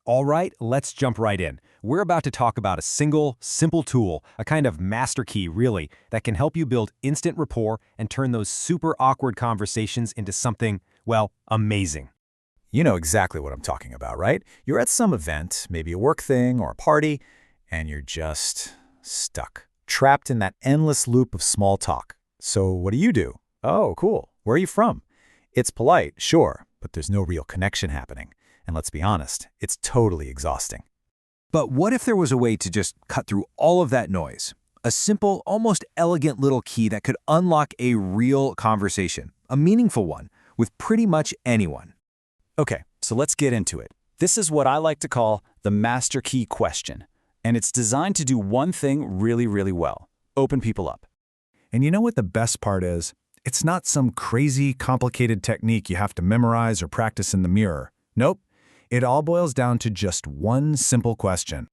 All right, let's jump right in. We're about to talk about a single, simple tool, a kind of master key, really, that can help you build instant rapport and turn those super awkward conversations into something, well, amazing. You know exactly what I'm talking about, right? You're at some event, maybe a work thing or a party, and you're just stuck, trapped in that endless loop of small talk. So what do? Oh, cool. Where are you from? It's polite, sure, but there's no real connection happening. And let's be honest, it's totally exhausting. But what if there was a way to just cut through all of that noise? A simple, almost elegant little key that could unlock a real conversation, a meaningful one, with pretty much anyone. Okay, so let's get into it. This is what I like to call the master key question. And it's designed to do one thing really, really well: open people up. And you know what the best part is? It's not some crazy, complicated technique you have to memorize or practice in the mirror. Nope. It all boils down to just one simple question.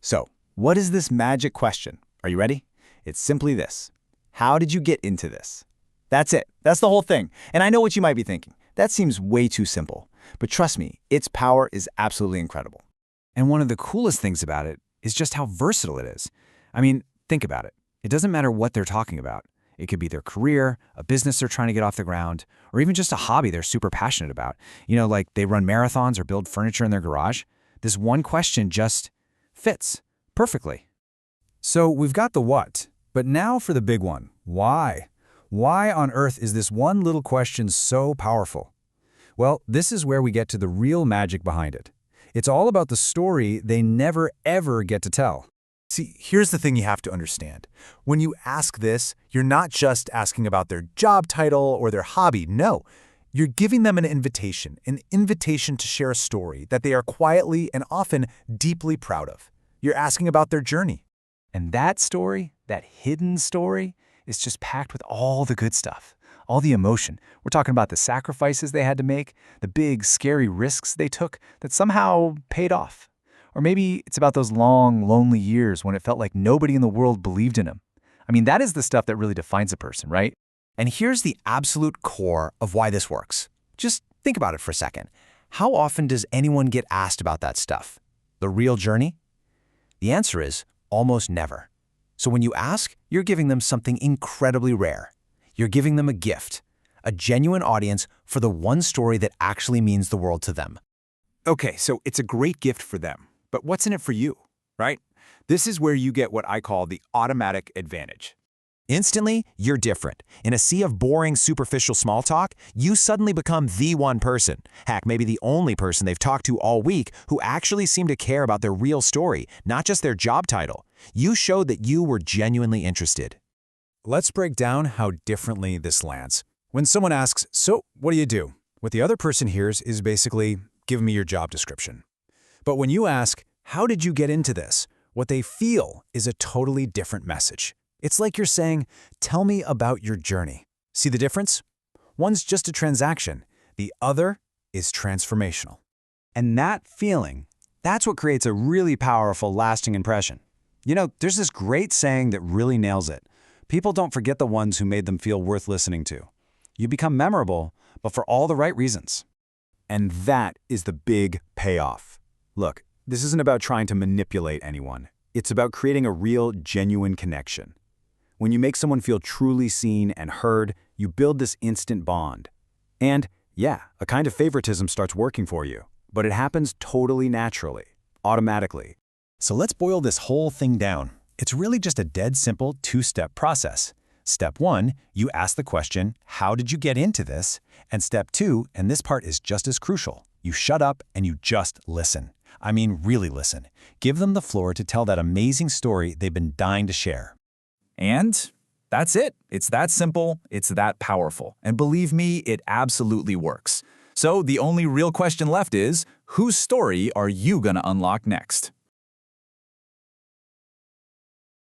So, what is this magic question? Are you ready? It's simply this: how did you get into this? That's it. That's the whole thing. And I know what you might be thinking. That seems way too simple. But trust me, its power is absolutely incredible. And one of the coolest things about it is just how versatile it is. I mean, think about it. It doesn't matter what they're talking about. It could be their career, a business they're trying to get off the ground, or even just a hobby they're super passionate about. You know, like they run marathons or build furniture in their garage. This one question just fits perfectly. So we've got the what, but now for the big one. Why? Why on earth is this one little question so powerful? Well, this is where we get to the real magic behind it. It's all about the story they never, ever get to tell. See, here's the thing you have to understand. When you ask this, you're not just asking about their job title or their hobby. No, you're giving them an invitation to share a story that they are quietly and often deeply proud of. You're asking about their journey. And that story, that hidden story, is just packed with all the good stuff, all the emotion. We're talking about the sacrifices they had to make, the big, scary risks they took that somehow paid off. Or maybe it's about those long, lonely years when it felt like nobody in the world believed in him. I mean, that is the stuff that really defines a person, right? And here's the absolute core of why this works. Just think about it for a second. How often does anyone get asked about that stuff? The real journey? The answer is almost never. So when you ask, you're giving them something incredibly rare. You're giving them a gift, a genuine audience for the one story that actually means the world to them. Okay, so it's a great gift for them. But what's in it for you, right? This is where you get what I call the automatic advantage. Instantly, you're different. In a sea of boring, superficial small talk, you suddenly become the one person, heck, maybe the only person they've talked to all week who actually seemed to care about their real story, not just their job title. You showed that you were genuinely interested. Let's break down how differently this lands. When someone asks, so what do? What the other person hears is basically, give me your job description. But when you ask, how did you get into this? What they feel is a totally different message. It's like you're saying, tell me about your journey. See the difference? One's just a transaction. The other is transformational. And that feeling, that's what creates a really powerful, lasting impression. You know, there's this great saying that really nails it. People don't forget the ones who made them feel worth listening to. You become memorable, but for all the right reasons. And that is the big payoff. Look, this isn't about trying to manipulate anyone. It's about creating a real, genuine connection. When you make someone feel truly seen and heard, you build this instant bond. And, yeah, a kind of favoritism starts working for you, but it happens totally naturally, automatically. So let's boil this whole thing down. It's really just a dead simple two-step process. Step 1, you ask the question, how did you get into this? And step 2, and this part is just as crucial, you shut up and you just listen. I mean, really listen. Give them the floor to tell that amazing story they've been dying to share. And that's it. It's that simple. It's that powerful. And believe me, it absolutely works. So the only real question left is, whose story are you gonna unlock next?